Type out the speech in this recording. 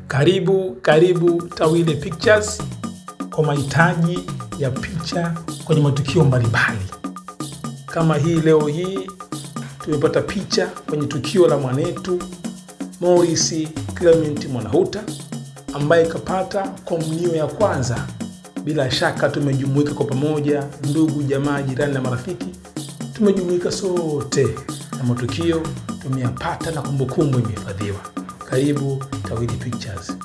Karibu Tawile Pictures kwa mahitaji ya picha kwenye matukio mbalimbali. Kama leo hii tumepata picha kwenye tukio la mwanetu Morris Clement Mwanahuta ambaye kapata komunio ya kwanza. Bila shaka tumejumuika kwa pamoja, ndugu, jamaa, jirani na marafiki. Tumejumuika sote na matukio tumeyapata na kumbukumbu imehifadhiwa. Karibu Tawile Pictures.